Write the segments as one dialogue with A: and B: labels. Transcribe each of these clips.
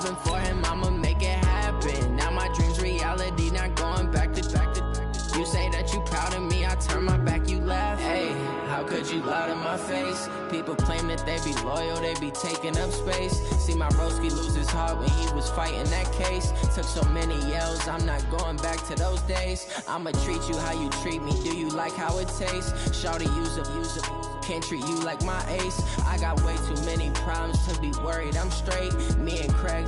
A: living for him, I'ma make it happen. Now my dream's reality, not going back to. You say that you proud of me, I turn my back, you laugh. Hey, how could you lie to my face? People claim that they be loyal, they be taking up space. See my broski lose his heart when he was fighting that case. Took so many yells, I'm not going back to those days. I'ma treat you how you treat me, do you like how it tastes? Shawty, use up, can't treat you like my ace. I got way too many problems to be worried, I'm straight. Me and Craig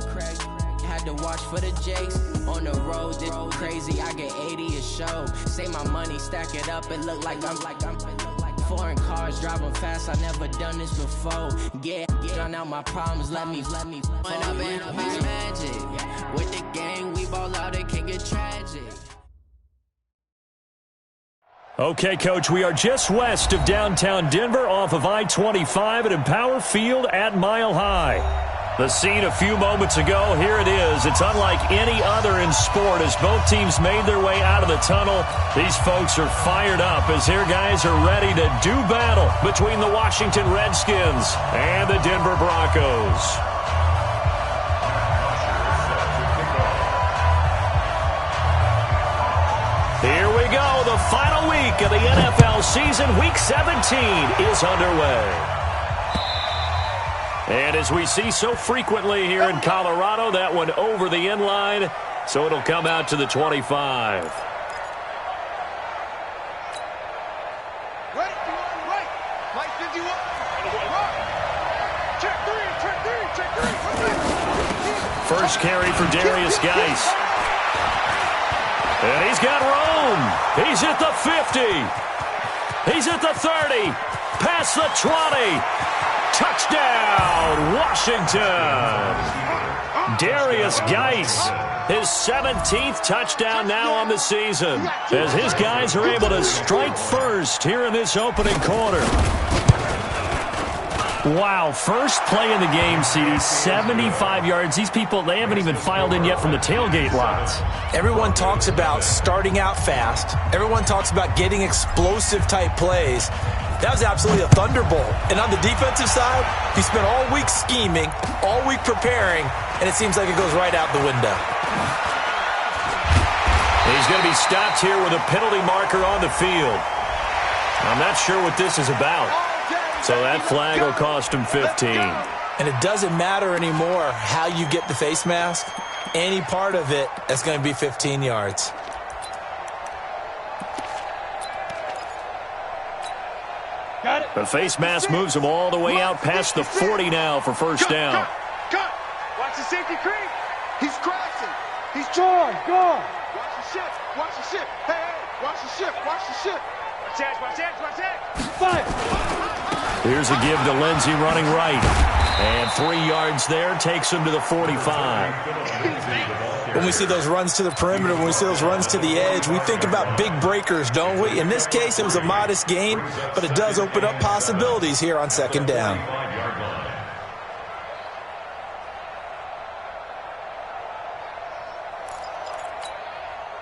A: had to watch for the Jakes. On the road, this crazy, I get 80 a show. Say my money, stack it up, it look like I'm foreign cars, driving fast, I never done this before. Get out my problems, let me When I've been up his magic. With the gang, we ball out, it can get tragic.
B: Okay, Coach, we are just west of downtown Denver off of I-25 at Empower Field at Mile High. The scene a few moments ago, here it is. It's unlike any other in sport as both teams made their way out of the tunnel. These folks are fired up as their guys are ready to do battle between the Washington Redskins and the Denver Broncos. Here we go. The final week of the NFL season. Week 17 is underway. And as we see so frequently here in Colorado, that one over the end line, so it'll come out to the 25. First carry for Darius Geis. And he's got room. He's at the 50. He's at the 30. Past the 20. Touchdown, Washington. Darius Geis, his 17th touchdown now on the season, as his guys are able to strike first here in this opening quarter. Wow, first play in the game, CD, 75 yards. These people, they haven't even filed in yet from the tailgate lots.
C: Everyone talks about starting out fast. Everyone talks about getting explosive-type plays. That was absolutely a thunderbolt. And on the defensive side, he spent all week scheming, all week preparing, and it seems like it goes right out the window.
B: He's going to be stopped here with a penalty marker on the field. I'm not sure what this is about. So that flag will cost him 15.
C: And it doesn't matter anymore how you get the face mask. Any part of it, that's going to be 15 yards.
B: The face mask moves him all the way out past the 40 now for first down.
D: Cut! Watch the safety creep. He's crossing. He's gone. Watch the ship. Watch the ship. Hey, watch the ship. Watch the ship. Watch that. Fire.
B: Here's a give to Lindsey running right. And 3 yards there takes him to the 45.
C: When we see those runs to the perimeter, when we see those runs to the edge, we think about big breakers, don't we? In this case, it was a modest gain, but it does open up possibilities here on second down.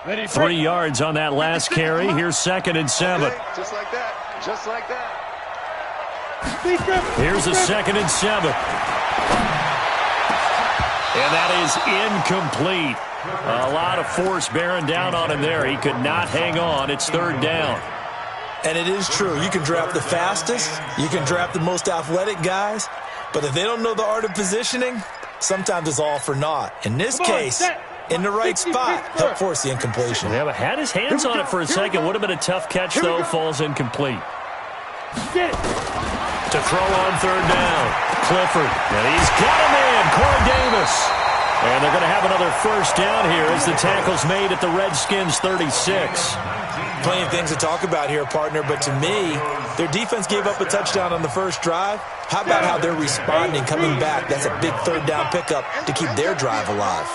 B: Ready, 3 yards on that last carry. Here's 2nd and 7.
D: Just like that. Just like that.
B: Here's a 2nd and 7. And that is incomplete. A lot of force bearing down on him there. He could not hang on. It's 3rd down.
C: And it is true. You can draft the fastest. You can draft the most athletic guys. But if they don't know the art of positioning, sometimes it's all for naught. In this case, in the right spot, help force the incompletion.
B: Yeah, but had his hands on it for a second. Would have been a tough catch, though. Falls incomplete. To throw on 3rd down. Clifford. And he's got a man, Corey Davis. And they're going to have another first down here as the tackle's made at the Redskins 36.
C: Plenty of things to talk about here, partner, but to me, their defense gave up a touchdown on the first drive. How about how they're responding, coming back? That's a big 3rd down pickup to keep their drive alive.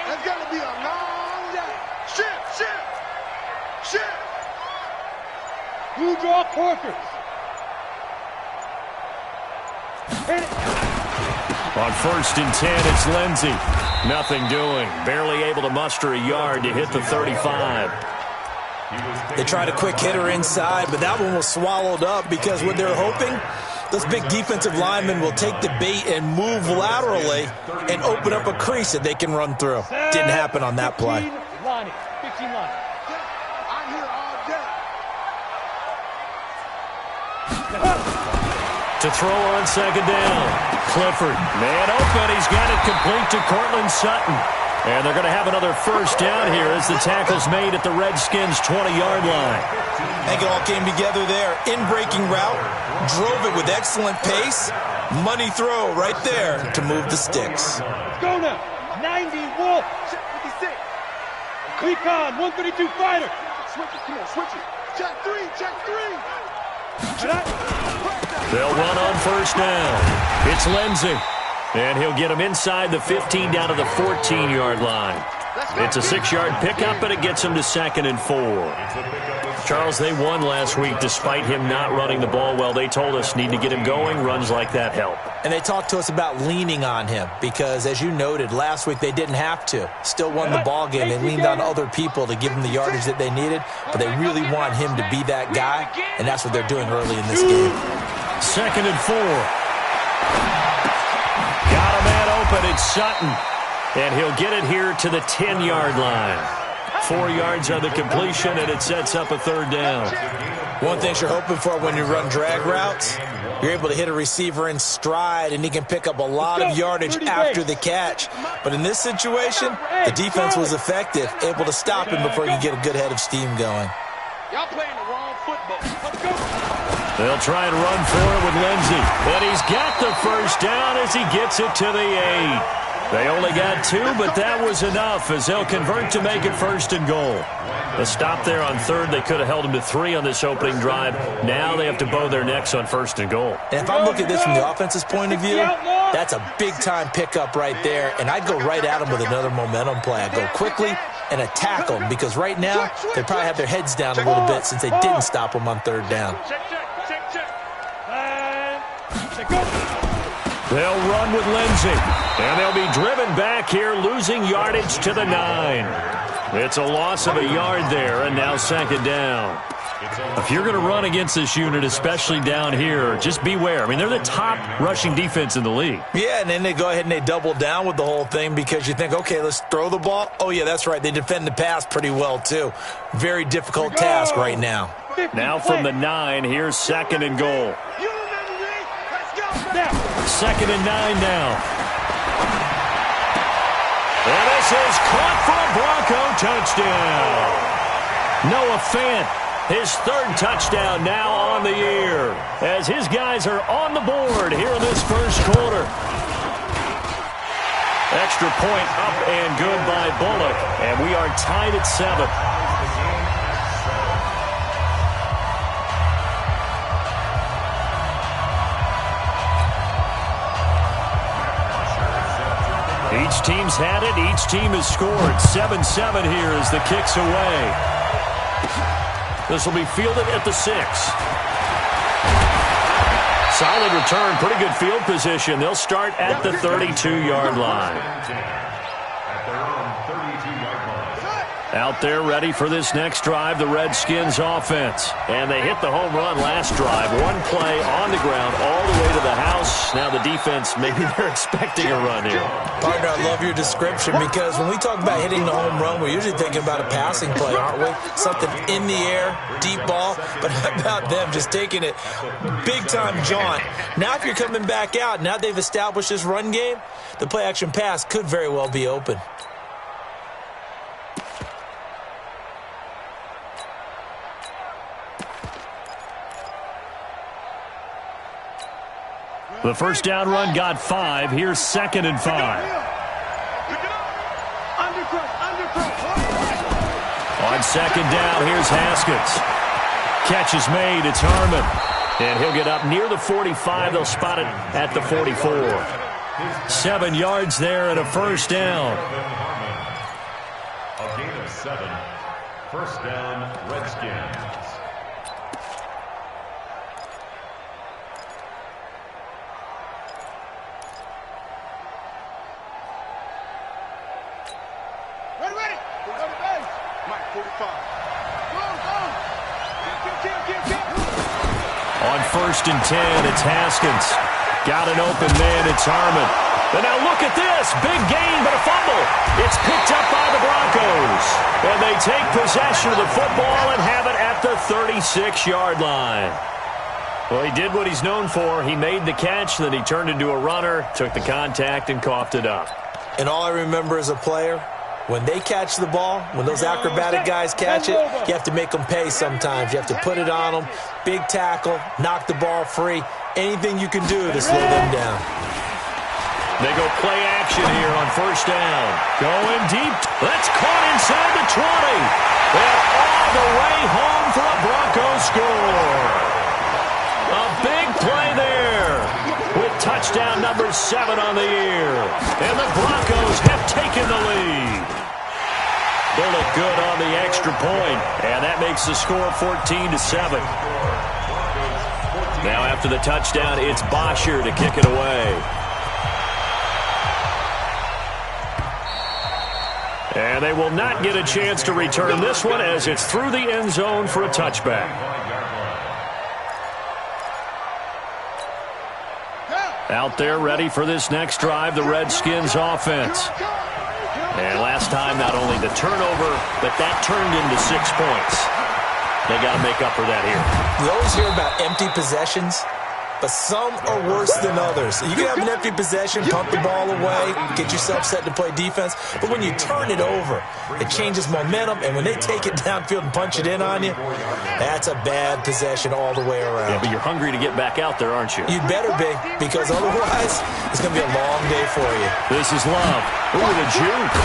D: That's got to be a long day. Ship. Blue draw Corkers.
B: On 1st and 10, it's Lindsey. Nothing doing. Barely able to muster a yard to hit the 35.
C: They tried a quick hitter inside, but that one was swallowed up because what they're hoping Those big defensive linemen will take the bait and move laterally and open up a crease that they can run through. Didn't happen on that play.
D: 15 line. I'm here all day.
B: To throw on second down. Clifford, man open. He's got it complete to Cortland Sutton. And they're going to have another first down here as the tackle's made at the Redskins' 20-yard line.
C: I think it all came together there. In-breaking route, drove it with excellent pace. Money throw right there to move the sticks.
D: Let's go now. 90 Wolf. 56. Clecon, 132 fighter. Switch it. Come on, switch it. Check three.
B: They'll run on first down. It's Lindsey. And he'll get him inside the 15 down to the 14-yard line. It's a 6-yard pickup, and it gets him to 2nd and 4. Charles, they won last week despite him not running the ball well. They told us need to get him going. Runs like that help.
C: And they talked to us about leaning on him because, as you noted, last week they didn't have to. Still won the ball game. They leaned on other people to give him the yardage that they needed, but they really want him to be that guy, and that's what they're doing early in this game.
B: 2nd and 4. Got a man open. It's Sutton. And he'll get it here to the 10-yard line. 4 yards on the completion, and it sets up a 3rd down.
C: One thing you're hoping for when you run drag routes, you're able to hit a receiver in stride, and he can pick up a lot of yardage after the catch. But in this situation, the defense was effective, able to stop him before you get a good head of steam going.
D: Y'all playing the wrong football. Let's go.
B: They'll try and run for it with Lindsey. And he's got the first down as he gets it to the 8. They only got 2, but that was enough as they'll convert to make it 1st and goal. A stop there on 3rd. They could have held him to 3 on this opening drive. Now they have to bow their necks on 1st and goal.
C: And if I'm looking at this from the offense's point of view, that's a big-time pickup right there. And I'd go right at him with another momentum play. I'd go quickly and attack them because right now they probably have their heads down a little bit since they didn't stop them on 3rd down.
B: They'll run with Lindsey, and they'll be driven back here, losing yardage to the 9. It's a loss of a yard there, and now 2nd down. If you're going to run against this unit, especially down here, just beware. I mean, they're the top rushing defense in the league.
C: Yeah, and then they go ahead and they double down with the whole thing because you think, okay, let's throw the ball. Oh, yeah, that's right. They defend the pass pretty well, too. Very difficult task right now.
B: Now from the 9, here's 2nd and goal. 2nd and 9 now. And this is caught for a Bronco touchdown. Noah Fant, his 3rd touchdown now on the year as his guys are on the board here in this 1st quarter. Extra point up and good by Bullock, and we are tied at 7. Each team's had it. Each team has scored. 7-7 here as the kick's away. This will be fielded at the 6. Solid return. Pretty good field position. They'll start at the 32-yard line. Out there ready for this next drive, the Redskins offense. And they hit the home run last drive. One play on the ground all the way to the house. Now the defense, maybe they're expecting a run here.
C: Partner, I love your description because when we talk about hitting the home run, we're usually thinking about a passing play, aren't we? Something in the air, deep ball. But how about them just taking it big-time jaunt? Now if you're coming back out, now they've established this run game, the play-action pass could very well be open.
B: The first down run got 5. Here's 2nd and 5. On 2nd down, here's Haskins. Catch is made. It's Harmon. And he'll get up near the 45. They'll spot it at the 44. 7 yards there and a first down.
E: A gain of 7. First down, Redskins.
B: On 1st and 10, it's Haskins. Got an open man, it's Harmon. And now look at this. Big gain, but a fumble. It's picked up by the Broncos. And they take possession of the football and have it at the 36-yard line. Well, he did what he's known for. He made the catch, then he turned into a runner, took the contact, and coughed it up.
C: And all I remember as a player, when they catch the ball, when those acrobatic guys catch it, you have to make them pay sometimes. You have to put it on them, big tackle, knock the ball free, anything you can do to slow them down.
B: They go play action here on 1st down. Going deep. That's caught inside the 20. And all the way home for a Broncos score. A big play there with touchdown number 7 on the year. And the Broncos have taken the lead. Bullet good on the extra point, and that makes the score 14-7. Now after the touchdown, it's Bosher to kick it away. And they will not get a chance to return this one as it's through the end zone for a touchback. Out there ready for this next drive, the Redskins offense. And last time, not only the turnover, but that turned into 6 points. They got to make up for that here.
C: You always hear about empty possessions, but some are worse than others. You can have an empty possession, pump the ball away, get yourself set to play defense, but when you turn it over, it changes momentum, and when they take it downfield and punch it in on you, that's a bad possession all the way around.
B: Yeah, but you're hungry to get back out there, aren't you?
C: You'd better be, because otherwise, it's going to be a long day for you.
B: This is Love. Ooh, the juke.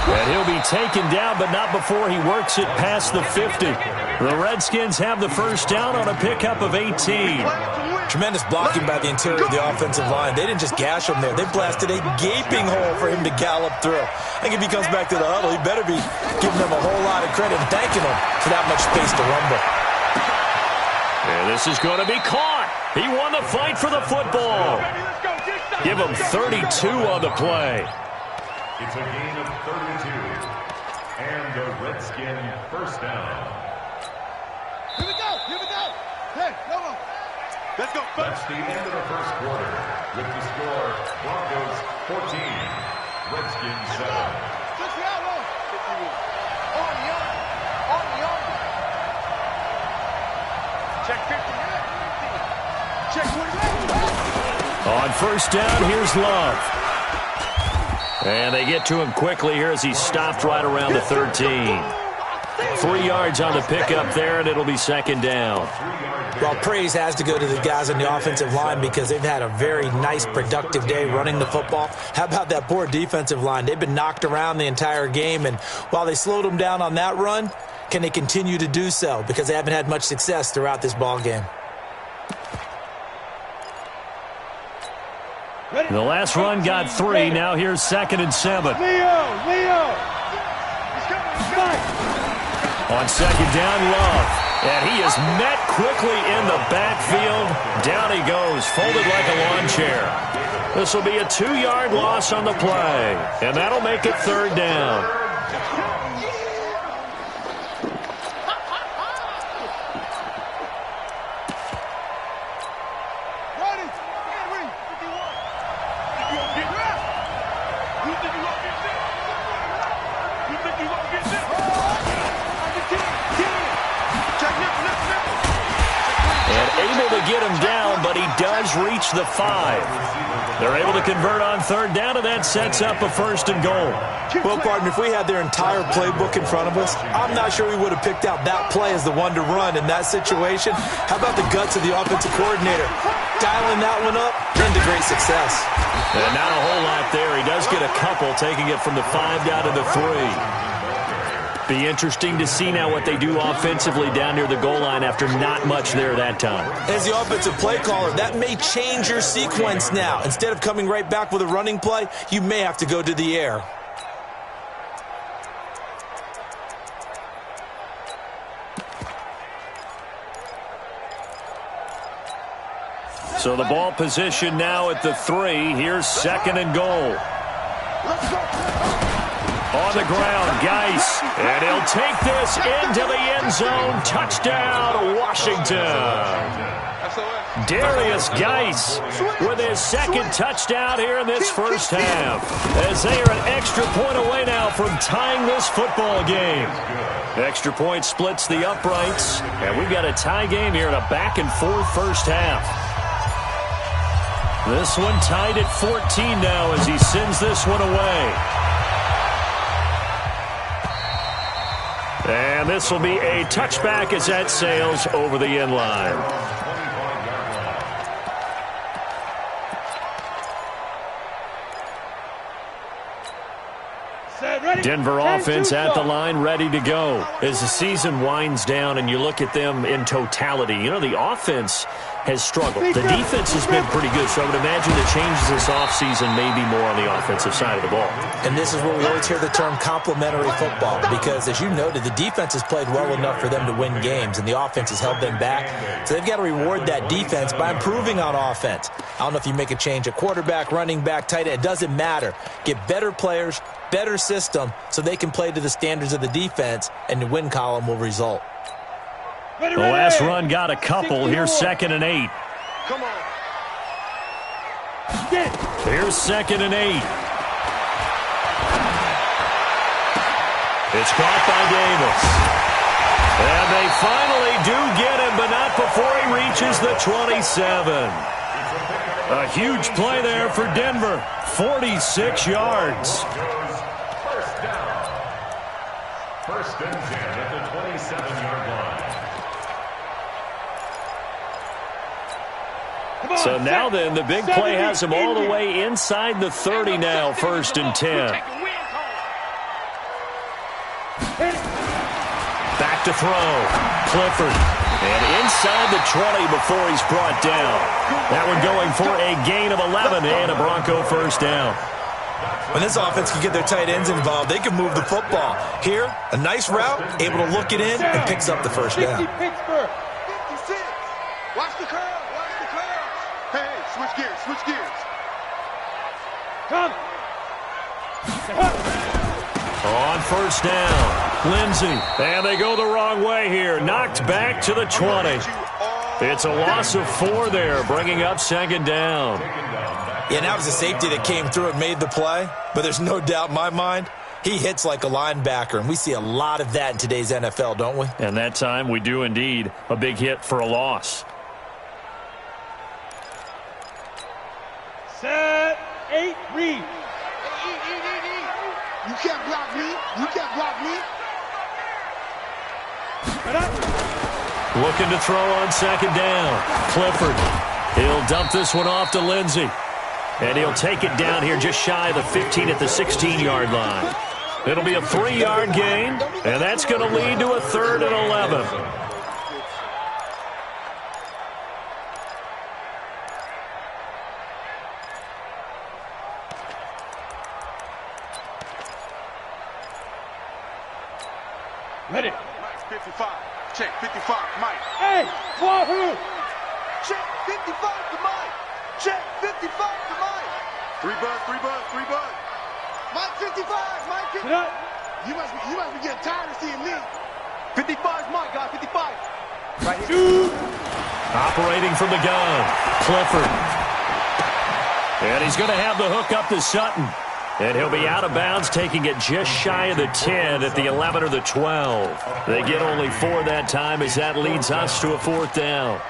B: And he'll be taken down, but not before he works it past the 50. The Redskins have the 1st down on a pickup of 18.
C: Tremendous blocking by the interior of the offensive line. They didn't just gash him there. They blasted a gaping hole for him to gallop through. I think if he comes back to the huddle, he better be giving them a whole lot of credit and thanking them for that much space to rumble.
B: And this is going to be caught. He won the fight for the football. Give him 32 on the play.
E: It's a gain of 32. And the Redskin 1st down.
D: Here we go. Here we go. Hey, come on. Let's go.
E: That's the end of the 1st quarter. With the score, Broncos 14, Redskins 7.
D: Just the outlaw. On the arm. On the arm. Check 50. Check 20.
B: On 1st down, here's Love. And they get to him quickly here as he's stopped right around the 13. 3 yards on the pickup there, and it'll be 2nd down.
C: Well, praise has to go to the guys on the offensive line because they've had a very nice, productive day running the football. How about that poor defensive line? They've been knocked around the entire game, and while they slowed them down on that run, can they continue to do so? Because they haven't had much success throughout this ball game.
B: The last run got 3. Now here's 2nd and 7.
D: Leo.
B: On 2nd down, Love. And he is met quickly in the backfield. Down he goes, folded like a lawn chair. This will be a 2-yard loss on the play. And that'll make it 3rd down. Get him down, but he does reach the 5. They're able to convert on 3rd down, and that sets up a 1st and goal.
C: Well, partner, if we had their entire playbook in front of us, I'm not sure we would have picked out that play as the one to run in that situation. How about the guts of the offensive coordinator? Dialing that one up into great success.
B: And not a whole lot there. He does get a couple, taking it from the 5 down to the 3. Be interesting to see now what they do offensively down near the goal line after not much there that time.
C: As the offensive play caller, that may change your sequence now. Instead of coming right back with a running play, you may have to go to the air.
B: So the ball position now at the 3. Here's 2nd and goal. On the ground, Geis, and he'll take this into the end zone. Touchdown, Washington. Darius Geis with his second touchdown here in this first half, as they are an extra point away now from tying this football game. Extra point splits the uprights, and we've got a tie game here in a back-and-forth first half. This one tied at 14 now as he sends this one away. And this will be a touchback as that sails over the end line. Denver offense at the line, ready to go. As the season winds down and you look at them in totality, you know, the offense has struggled. The defense has been pretty good, so I would imagine the changes this offseason may be more on the offensive side of the ball.
C: And this is where we always hear the term complementary football, because as you noted, the defense has played well enough for them to win games, and the offense has held them back. So they've got to reward that defense by improving on offense. I don't know if you make a change at quarterback, running back, tight end. It doesn't matter. Get better players, better system, so they can play to the standards of the defense, and the win column will result.
B: The last run got a couple. Here's 2nd and 8.
D: Come on.
B: Here's 2nd and 8. It's caught by Davis. And they finally do get him, but not before he reaches the 27. A huge play there for Denver. 46 yards.
E: First down. First and 10 at the 27-yard line.
B: So now then, the big play has him all the way inside the 30 now, 1st and 10. Back to throw. Clifford. And inside the 20 before he's brought down. That one going for a gain of 11 and a Bronco first down.
C: When this offense can get their tight ends involved, they can move the football. Here, a nice route, able to look it in, and picks up the first down.
D: 56. Watch the curve. Hey, switch gears. Come.
B: On first down, Lindsey. And they go the wrong way here. Knocked back to the 20. It's a loss of 4 there, bringing up 2nd down.
C: Yeah, that was a safety that came through and made the play. But there's no doubt in my mind, he hits like a linebacker. And we see a lot of that in today's NFL, don't we?
B: And that time we do indeed. A big hit for a loss.
D: Set, 8, read. You can't block me.
B: Looking to throw on 2nd down. Clifford. He'll dump this one off to Lindsey. And he'll take it down here just shy of the 15 at the 16-yard line. It'll be a 3-yard gain, and that's going to lead to a 3rd and 11.
D: Ready. Mike, 55. Check, 55, Mike. Hey, Wahoo! Check, 55 to Mike. Check, 55 to Mike. 3 buzz. Mike, 55, Mike, 55. You must be getting tired of seeing me. 55 is Mike, guys, 55. Right here.
B: Operating from the gun, Clifford. And he's going to have the hook up to Sutton. And he'll be out of bounds, taking it just shy of the 10 at the 11 or the 12. They get only 4 that time as that leads us to a 4th down.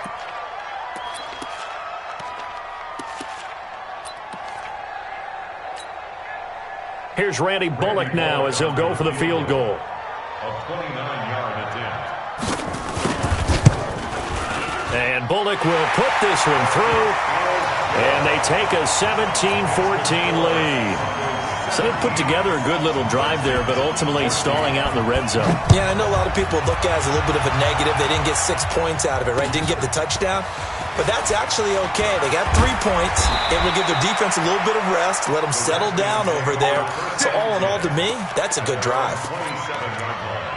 B: Here's Randy Bullock now as he'll go for the field goal.
E: A 29-yard attempt.
B: And Bullock will put this one through. And they take a 17-14 lead. So they put together a good little drive there, but ultimately stalling out in the red zone.
C: Yeah, I know a lot of people look at it as a little bit of a negative. They didn't get 6 points out of it, right? Didn't get the touchdown. But that's actually okay. They got 3 points. It will give their defense a little bit of rest, let them settle down over there. So all in all, to me, that's a good drive.
E: 27-yard line.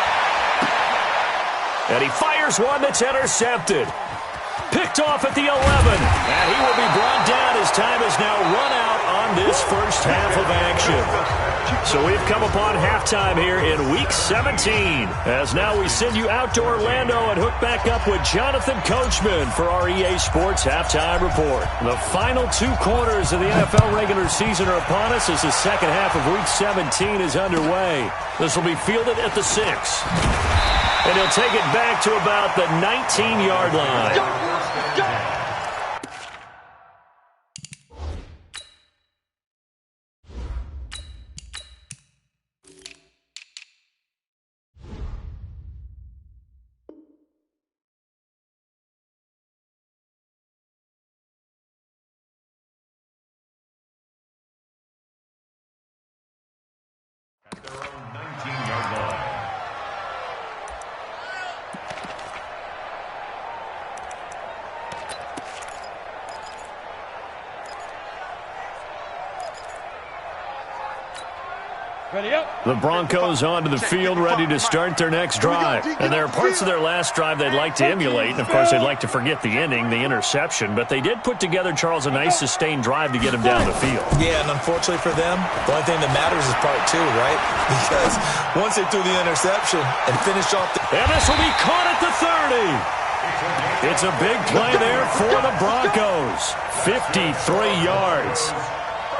B: And he fires one that's intercepted. Picked off at the 11. And he will be brought down as time has now run out on this first half of action. So we've come upon halftime here in Week 17. As now we send you out to Orlando and hook back up with Jonathan Coachman for our EA Sports Halftime Report. The final 2 quarters of the NFL regular season are upon us as the second half of Week 17 is underway. This will be fielded at the 6. And he'll take it back to about the 19-yard line.
E: At their own 19-yard line.
B: The Broncos onto the field, ready to start their next drive. And there are parts of their last drive they'd like to emulate. And, of course, they'd like to forget the ending, the interception. But they did put together, Charles, a nice sustained drive to get him down the field.
C: Yeah, and unfortunately for them, the only thing that matters is part 2, right? Because once they threw the interception and finished off the...
B: And this will be caught at the 30. It's a big play there for the Broncos. 53 yards.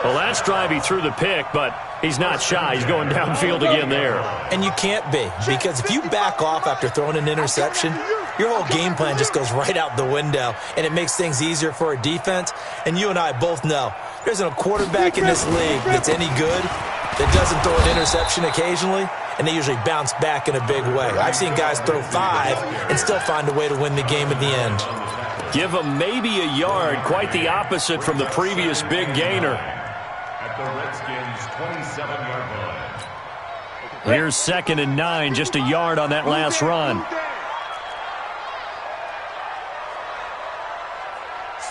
B: Well, last drive he threw the pick, but he's not shy. He's going downfield again there.
C: And you can't be, because if you back off after throwing an interception, your whole game plan just goes right out the window, and it makes things easier for a defense. And you and I both know there isn't a quarterback in this league that's any good that doesn't throw an interception occasionally, and they usually bounce back in a big way. I've seen guys throw 5 and still find a way to win the game at the end.
B: Give him maybe a yard, quite the opposite from the previous big gainer.
E: At the Redskins' 27-yard line.
B: Here's 2nd and 9, just a yard on that last run.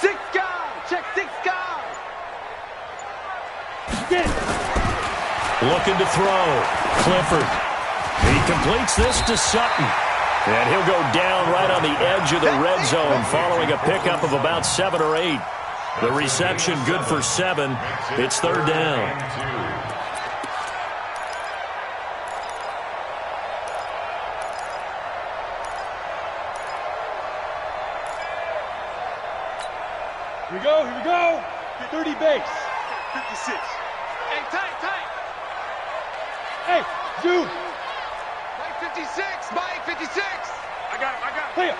D: 6 guys, check 6 guys.
B: Looking to throw. Clifford. He completes this to Sutton. And he'll go down right on the edge of the red zone following a pickup of about 7 or 8. The reception good for 7. It's 3rd down.
F: Here we go, here we go. 30 base.
D: 56. Hey, tight.
F: Hey, zoom.
D: Mike 56, Mike 56. I got him.
F: Play it.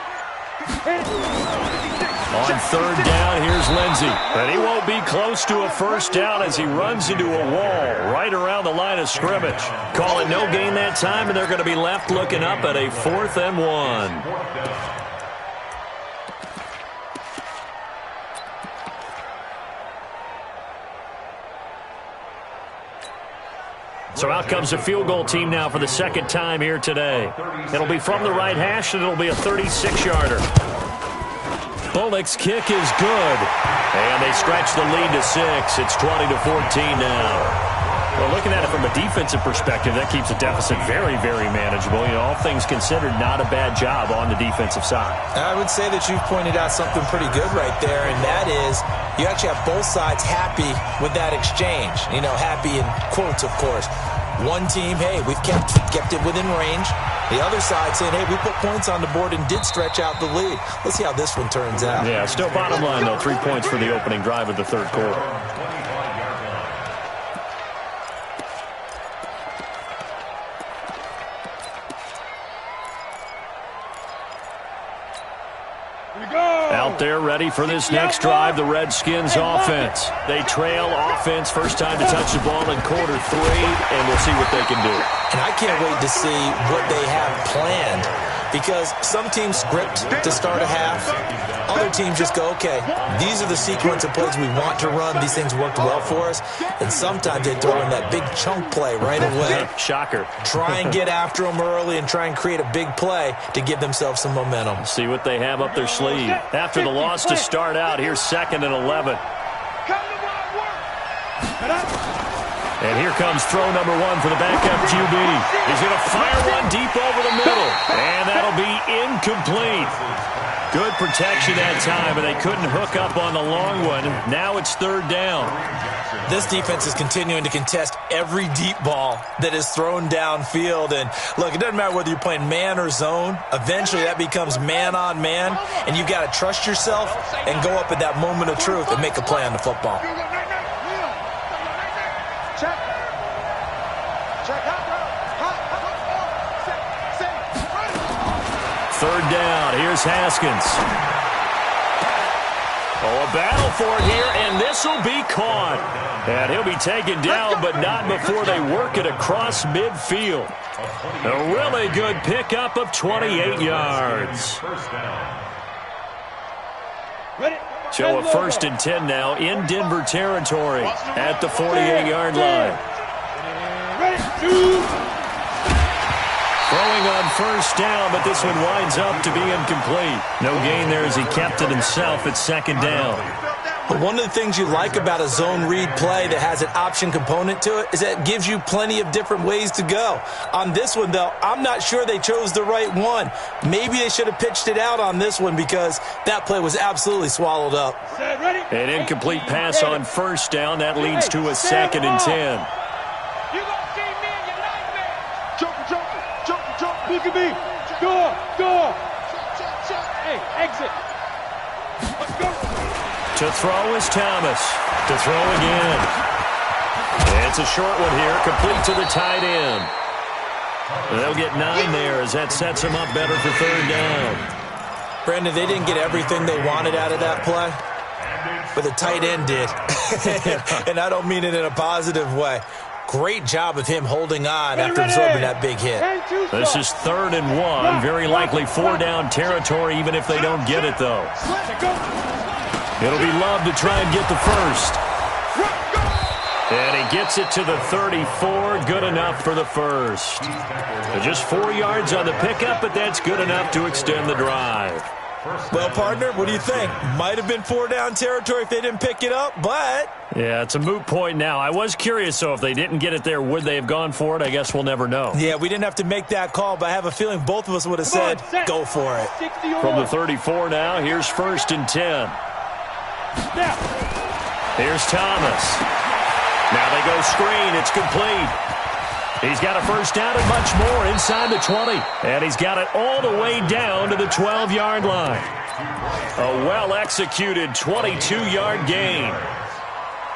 B: On 3rd down, here's Lindsey. And he won't be close to a first down as he runs into a wall right around the line of scrimmage. Call it no gain that time, and they're going to be left looking up at a 4th and 1. So out comes the field goal team now for the 2nd time here today. It'll be from the right hash, and it'll be a 36-yarder. Bullock's kick is good. And they stretch the lead to 6. It's 20-14 now. Well, looking at it from a defensive perspective, that keeps the deficit very, very manageable. You know, all things considered, not a bad job on the defensive side.
C: I would say that you've pointed out something pretty good right there, and that is you actually have both sides happy with that exchange. You know, happy in quotes, of course. One team, hey, we've kept it within range. The other side saying, hey, we put points on the board and did stretch out the lead. Let's see how this one turns out.
B: Yeah, still bottom line, though, 3 points for the opening drive of the 3rd quarter. Out there ready for this next drive, the Redskins offense. They trail offense, first time to touch the ball in quarter 3, and we'll see what they can do.
C: And I can't wait to see what they have planned, because some teams script to start a half. Other teams just go, okay, these are the sequence of plays we want to run. These things worked well for us. And sometimes they throw in that big chunk play right away.
B: Shocker.
C: Try and get after them early and try and create a big play to give themselves some momentum.
B: See what they have up their sleeve. After the loss to start out, here's 2nd and 11. And here comes throw number one for the backup QB. He's going to fire one deep over the middle. And that'll be incomplete. Good protection that time, but they couldn't hook up on the long one. Now it's third down.
C: This defense is continuing to contest every deep ball that is thrown downfield. And, look, it doesn't matter whether you're playing man or zone. Eventually that becomes man on man, and you've got to trust yourself and go up at that moment of truth and make a play on the football.
B: Third down. Here's Haskins. Oh, a battle for it here, and this will be caught. And he'll be taken down, but not before they work it across midfield. A really good pickup of 28 yards. So a 1st and 10 now in Denver territory at the 48-yard line. Throwing on first down, but this one winds up to be incomplete. No gain there as he kept it himself at second down.
C: But one of the things you like about a zone read play that has an option component to it is that it gives you plenty of different ways to go. On this one, though, I'm not sure they chose the right one. Maybe they should have pitched it out on this one because that play was absolutely swallowed up.
B: An incomplete pass on first down. That leads to a 2nd and 10.
F: Look at me. Go. Hey, exit. Let's go.
B: To throw is Thomas. To throw again. It's a short one here, complete to the tight end. They'll get 9 there as that sets them up better for third down.
C: Brandon, they didn't get everything they wanted out of that play, but the tight end did. And I don't mean it in a positive way. Great job of him holding on after absorbing that big hit.
B: This is 3rd and 1. Very likely 4-down territory, even if they don't get it, though. It'll be Love to try and get the first. And he gets it to the 34. Good enough for the first. Just 4 yards on the pickup, but that's good enough to extend the drive.
C: Well, partner, what do you think? Might have been 4-down territory if they didn't pick it up, but...
B: Yeah, it's a moot point now. I was curious, so if they didn't get it there, would they have gone for it? I guess we'll never know.
C: Yeah, we didn't have to make that call, but I have a feeling both of us would have said, go for it.
B: From the 34 now, here's 1st and 10. Here's Thomas. Now they go screen. It's complete. He's got a first down and much more inside the 20. And he's got it all the way down to the 12-yard line. A well-executed 22-yard gain.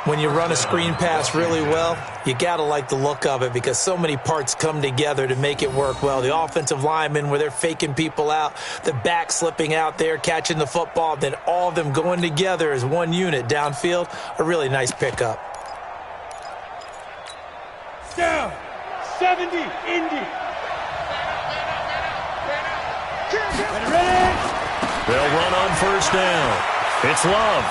C: When you run a screen pass really well, you got to like the look of it because so many parts come together to make it work well. The offensive linemen, where they're faking people out, the back slipping out there, catching the football, then all of them going together as one unit downfield, a really nice pickup.
F: Down. 70, Indy. Ready?
B: They'll run on first down. It's Love.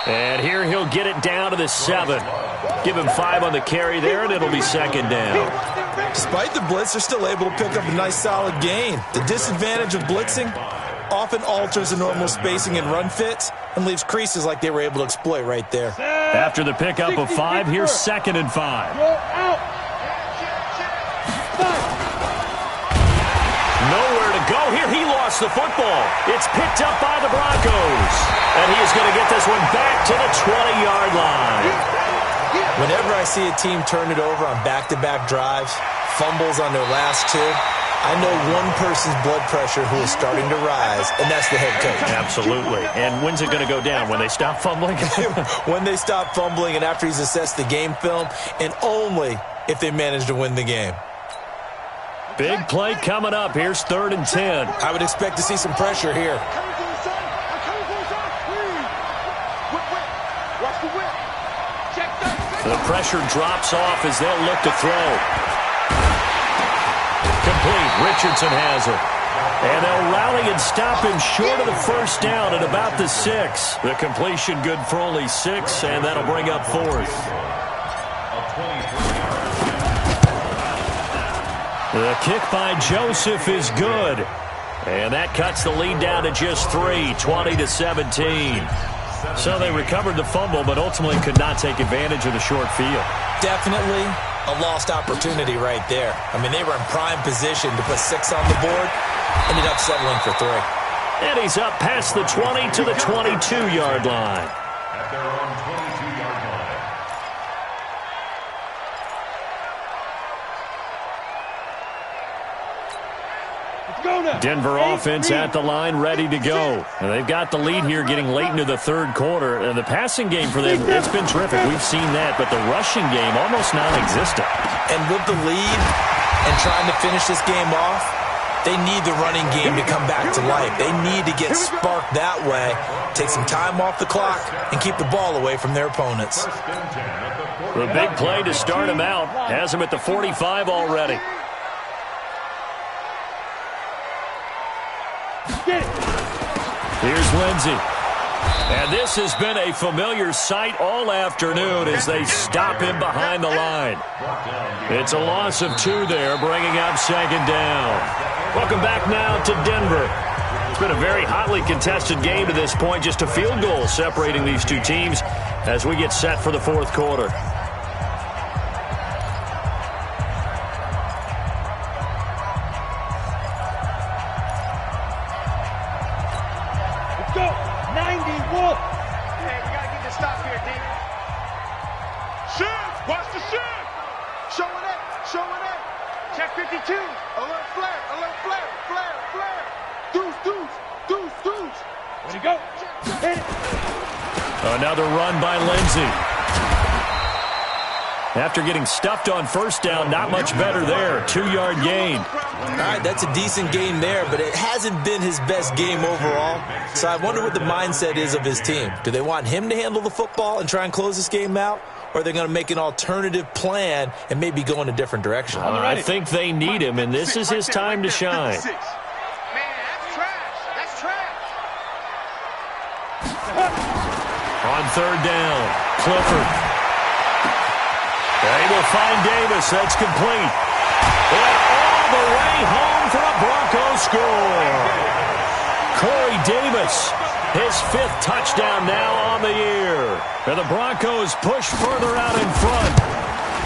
B: And here he'll get it down to the 7. Give him 5 on the carry there, and it'll be 2nd down.
C: Despite the blitz, they're still able to pick up a nice solid gain. The disadvantage of blitzing often alters the normal spacing and run fits and leaves creases like they were able to exploit right there.
B: After the pickup of 5, here's 2nd and 5. Nowhere to go here. He lost the football. It's picked up by the Broncos. And he is going to get this one back to the 20-yard line.
C: Whenever I see a team turn it over on back-to-back drives, fumbles on their last 2, I know one person's blood pressure who is starting to rise, and that's the head coach.
B: Absolutely. And when's it going to go down? When they stop fumbling?
C: When they stop fumbling and after he's assessed the game film, and only if they manage to win the game.
B: Big play coming up. Here's 3rd and 10.
C: I would expect to see some pressure here.
B: The pressure drops off as they'll look to throw. Complete. Richardson has it. And they'll rally and stop him short of the first down at about the 6. The completion good for only 6, and that'll bring up 4th. The kick by Joseph is good. And that cuts the lead down to just 3, 20-17. So they recovered the fumble, but ultimately could not take advantage of the short field.
C: Definitely a lost opportunity right there. I mean, they were in prime position to put 6 on the board, ended up settling for 3.
B: And he's up past the 20 to the 22-yard line.
E: At their own 22-yard line.
B: Denver offense at the line, ready to go. And they've got the lead here getting late into the third quarter. And the passing game for them, it's been terrific. We've seen that. But the rushing game, almost non-existent.
C: And with the lead and trying to finish this game off, they need the running game to come back to life. They need to get sparked that way, take some time off the clock, and keep the ball away from their opponents.
B: The big play to start him out has him at the 45 already. Here's Lindsey. And this has been a familiar sight all afternoon as they stop him behind the line. It's a loss of 2 there, bringing up second down. Welcome back now to Denver. It's been a very hotly contested game to this point, just a field goal separating these two teams as we get set for the fourth quarter. Another run by Lindsey. After getting stuffed on first down, not much better there. 2-yard gain.
C: All right, that's a decent game there, but it hasn't been his best game overall. So I wonder what the mindset is of his team. Do they want him to handle the football and try and close this game out? Or are they going to make an alternative plan and maybe go in a different direction?
B: I think they need him, and this is his time to shine. On third down, Clifford. They will find Davis. That's complete. And all the way home for a Broncos score. Corey Davis, his 5th touchdown now on the year. And the Broncos push further out in front.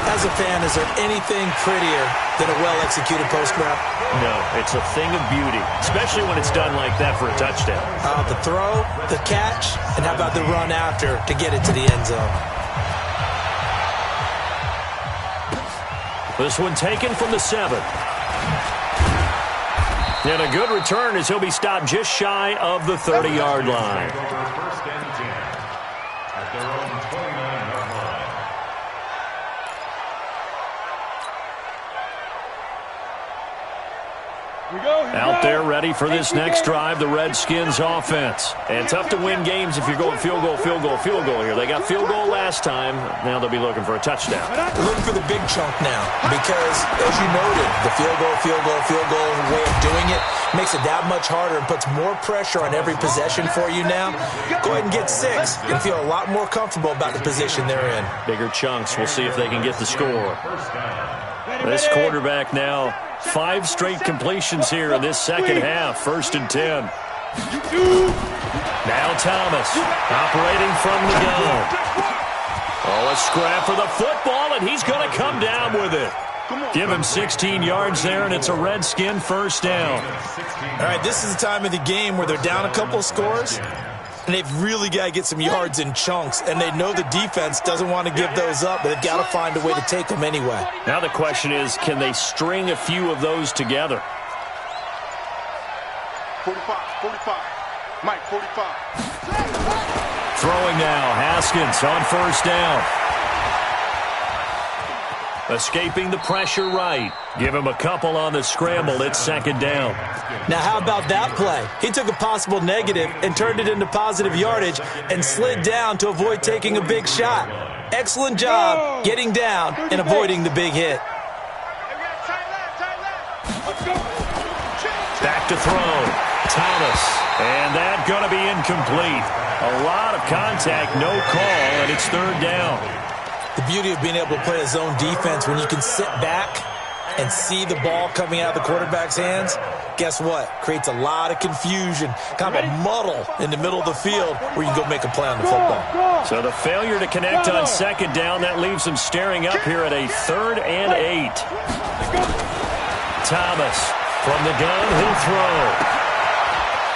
C: As a fan, is there anything prettier than a well-executed post route?
B: No, it's a thing of beauty, especially when it's done like that for a touchdown.
C: The throw, the catch, and how about the run after to get it to the end zone?
B: This one taken from the 7. And a good return as he'll be stopped just shy of the 30-yard line.
E: First and 10 at their own 29-yard line.
B: Out there ready for this next drive, the Redskins offense. And tough to win games if you're going field goal, field goal, field goal here. They got field goal last time. Now they'll be looking for a touchdown.
C: They're looking for the big chunk now because, as you noted, the field goal way of doing it makes it that much harder and puts more pressure on every possession for you now. Go ahead and get 6 and feel a lot more comfortable about the position they're in.
B: Bigger chunks. We'll see if they can get the score. This quarterback now, 5 straight completions here in this second half. 1st and 10. Now Thomas operating from the gun. Oh, a scrap for the football, and he's going to come down with it. Give him 16 yards there, and it's a Redskin first down.
C: All right, this is the time of the game where they're down a couple of scores, and they've really got to get some yards in chunks, and they know the defense doesn't want to give those up, but they've got to find a way to take them anyway.
B: Now the question is, can they string a few of those together?
D: 45. Mike, 45.
B: Throwing now, Haskins on first down. Escaping the pressure right. Give him a couple on the scramble. It's second down.
C: Now, how about that play? He took a possible negative and turned it into positive yardage and slid down to avoid taking a big shot. Excellent job getting down and avoiding the big hit.
B: Back to throw. Thomas. And that's going to be incomplete. A lot of contact, no call, and it's third down.
C: The beauty of being able to play a zone defense when you can sit back and see the ball coming out of the quarterback's hands, guess what? Creates a lot of confusion, kind of a muddle in the middle of the field where you can go make a play on the football.
B: So the failure to connect on second down, that leaves them staring up here at a 3rd and 8. Thomas from the gun, he'll throw.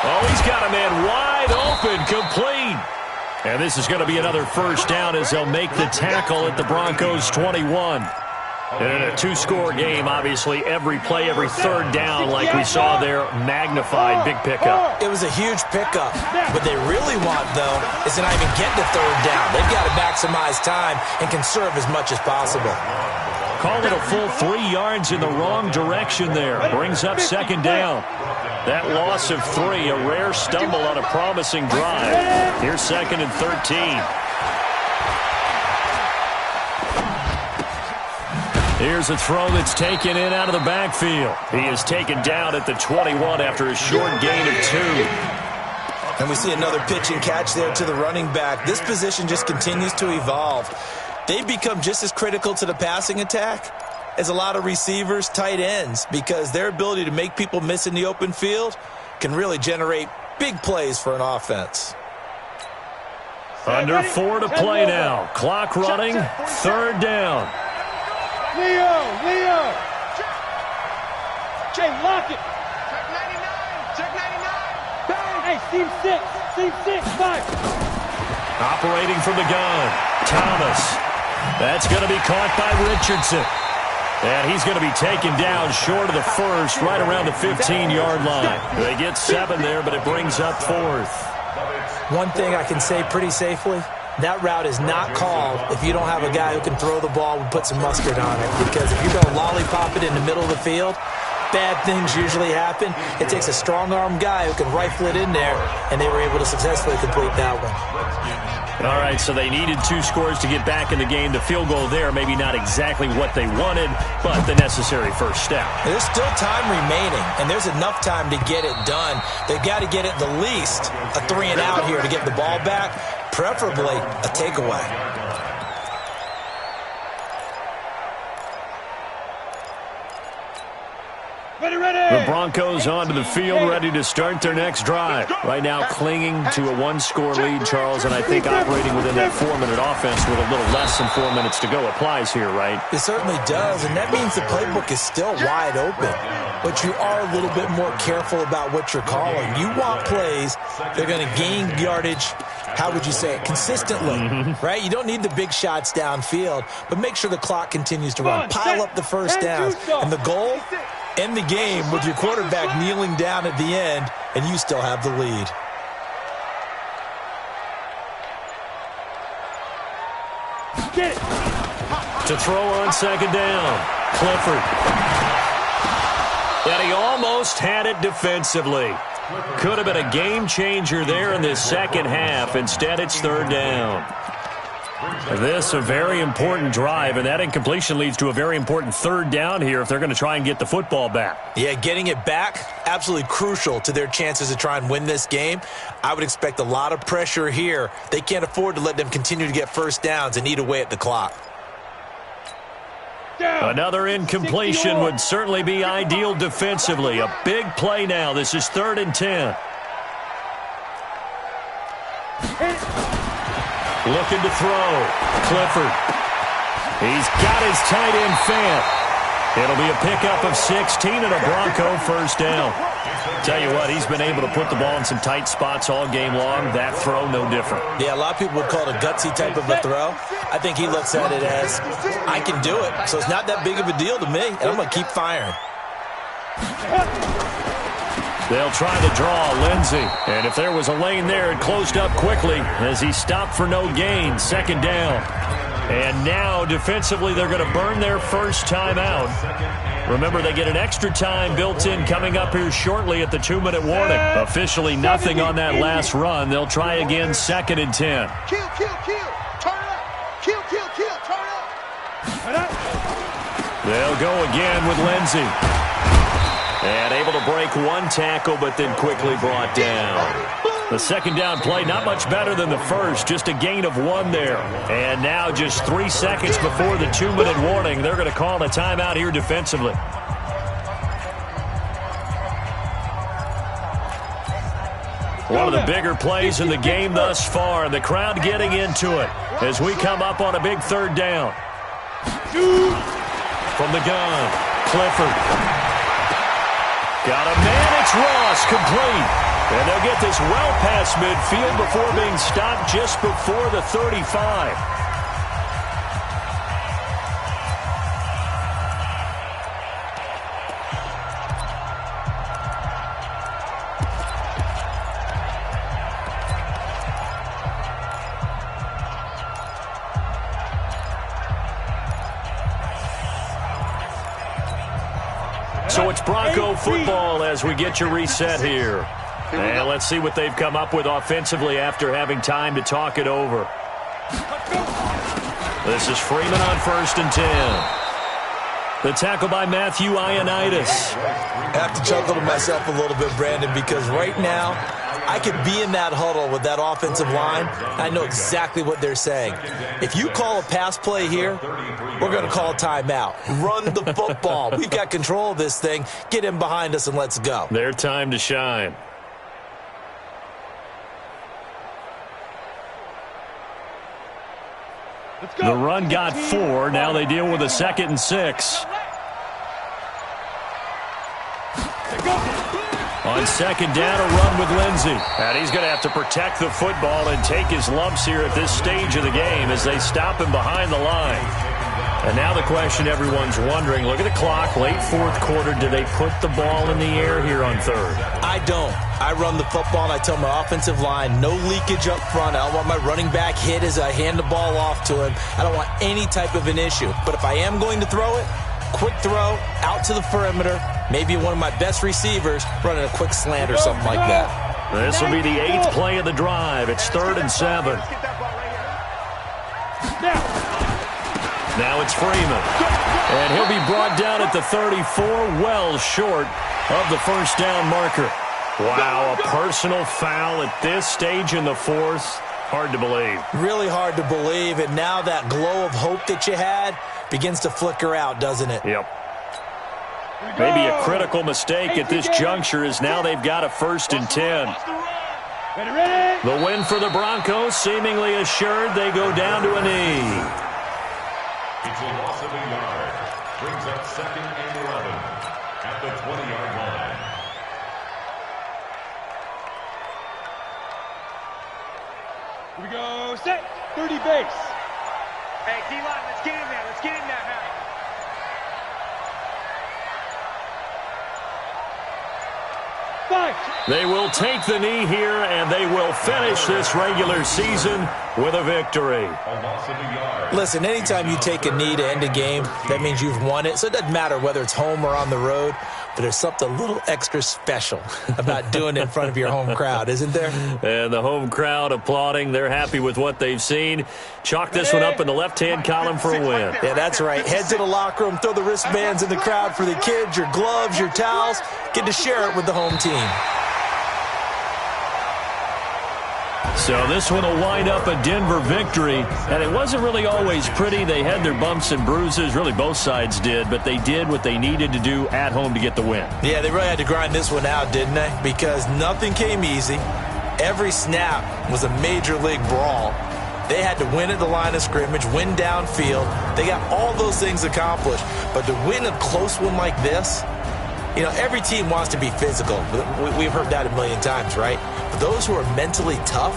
B: Oh, he's got a man wide open, complete. And this is going to be another first down as they'll make the tackle at the Broncos 21. And in a 2-score game, obviously, every play, every 3rd down, like we saw there, magnified, big pickup.
C: It was a huge pickup. What they really want, though, is to not even get to 3rd down. They've got to maximize time and conserve as much as possible.
B: Call it a full 3 yards in the wrong direction there. Brings up 2nd down. That loss of 3, a rare stumble on a promising drive. Here's 2nd and 13. Here's a throw that's taken in out of the backfield. He is taken down at the 21 after a short gain of 2.
C: And we see another pitch and catch there to the running back. This position just continues to evolve. They've become just as critical to the passing attack as a lot of receivers, tight ends, because their ability to make people miss in the open field can really generate big plays for an offense.
B: Under 4 to play now. Clock running, 3rd down.
F: Leo! Hey, lock it!
D: Check 99! Bang!
F: Hey, seam 6, 5!
B: Operating from the gun, Thomas. That's going to be caught by Richardson. And he's going to be taken down short of the 1st, right around the 15-yard line. They get 7 there, but it brings up 4th.
C: One thing I can say pretty safely, that route is not called if you don't have a guy who can throw the ball and put some mustard on it. Because if you go lollipop it in the middle of the field, bad things usually happen. It takes a strong-arm guy who can rifle it in there, and they were able to successfully complete that one.
B: All right, so they needed 2 scores to get back in the game. The field goal there, maybe not exactly what they wanted, but the necessary first step.
C: There's still time remaining, and there's enough time to get it done. They've got to get it the least a 3 and out here to get the ball back, preferably a takeaway.
B: The Broncos onto the field, ready to start their next drive. Right now clinging to a 1-score lead, Charles, and I think operating within that 4-minute offense with a little less than 4 minutes to go applies here, right?
C: It certainly does, and that means the playbook is still wide open. But you are a little bit more careful about what you're calling. You want plays that are going to gain yardage, how would you say it, consistently, right? You don't need the big shots downfield, but make sure the clock continues to run. Pile up the first downs, and the goal, end the game with your quarterback kneeling down at the end, and you still have the lead.
F: Get it.
B: To throw on 2nd down, Clifford. And he almost had it defensively. Could have been a game changer there in this second half. Instead, it's 3rd down. This a very important drive, and that incompletion leads to a very important 3rd down here if they're going to try and get the football back.
C: Yeah, getting it back, absolutely crucial to their chances to try and win this game. I would expect a lot of pressure here. They can't afford to let them continue to get first downs and eat away at the clock.
B: Another incompletion would certainly be ideal defensively. A big play now. This is 3rd and 10. Looking to throw. Clifford. He's got his tight end Fant. It'll be a pickup of 16 and a Bronco first down. Tell you what, he's been able to put the ball in some tight spots all game long. That throw, no different.
C: Yeah, a lot of people would call it a gutsy type of a throw. I think he looks at it as, I can do it, so it's not that big of a deal to me, and I'm going to keep firing.
B: They'll try to draw Lindsey. And if there was a lane there, it closed up quickly as he stopped for no gain. 2nd down. And now, defensively, they're going to burn their first time out. Remember, they get an extra time built in coming up here shortly at the 2-minute warning. Officially nothing on that last run. They'll try again 2nd and 10.
D: Kill. Turn up. Kill. Turn up.
B: They'll go again with Lindsey. And able to break one tackle, but then quickly brought down. The second down play, not much better than the first, just a gain of 1 there. And now just 3 seconds before the 2-minute warning, they're going to call a timeout here defensively. One of the bigger plays in the game thus far, and the crowd getting into it as we come up on a big 3rd down. From the gun, Clifford. Got a man, it's Ross, complete. And they'll get this well past midfield before being stopped just before the 35. So it's Bronco football as we get your reset here. And let's see what they've come up with offensively after having time to talk it over. This is Freeman on 1st and 10. The tackle by Matthew Ioannidis.
C: I have to chuckle to myself a little bit, Brandon, because right now I could be in that huddle with that offensive line. I know exactly what they're saying. If you call a pass play here, we're going to call a timeout. Run the football. We've got control of this thing. Get him behind us and let's go.
B: Their time to shine. The run got 4. Now they deal with a 2nd and 6. On 2nd down, a run with Lindsey. And he's going to have to protect the football and take his lumps here at this stage of the game as they stop him behind the line. And now the question everyone's wondering, look at the clock, late 4th quarter, do they put the ball in the air here on 3rd?
C: I don't. I run the football and I tell my offensive line, no leakage up front. I don't want my running back hit as I hand the ball off to him. I don't want any type of an issue. But if I am going to throw it, quick throw, out to the perimeter, maybe one of my best receivers running a quick slant or something like that.
B: This will be the 8th play of the drive. It's 3rd and 7. Now it's Freeman. And he'll be brought down at the 34, well short of the 1st down marker. Wow, a personal foul at this stage in the 4th. Hard to believe. Really hard to believe, and now that glow of hope that you had begins to flicker out, doesn't it? Yep. Maybe a critical mistake at this juncture is now they've got a 1st and 10. The win for the Broncos, seemingly assured. They go down to a knee.
E: It's a loss of a yard. Brings up 2nd and 11 at the 20-yard line.
F: Here we go, set, 30 base.
D: Hey, D-line, let's get in there. Let's get in there, Harry.
B: They will take the knee here, and they will finish this regular season with a victory.
C: Listen, anytime you take a knee to end a game, that means you've won it. So it doesn't matter whether it's home or on the road, but there's something a little extra special about doing it in front of your home crowd, isn't there?
B: And the home crowd applauding. They're happy with what they've seen. Chalk this one up in the left-hand column for a win.
C: Yeah, that's right. Head to the locker room, throw the wristbands in the crowd for the kids, your gloves, your towels. Get to share it with the home team.
B: So this one will wind up a Denver victory, and it wasn't really always pretty. They had their bumps and bruises, really both sides did, but they did what they needed to do at home to get the win.
C: Yeah, they really had to grind this one out, didn't they? Because nothing came easy. Every snap was a major league brawl. They had to win at the line of scrimmage, win downfield. They got all those things accomplished, but to win a close one like this, you know, every team wants to be physical. We've heard that a million times, right? But those who are mentally tough,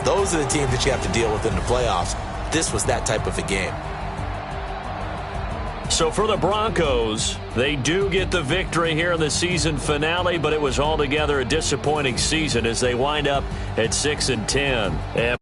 C: those are the teams that you have to deal with in the playoffs. This was that type of a game.
B: So for the Broncos, they do get the victory here in the season finale, but it was altogether a disappointing season as they wind up at 6-10.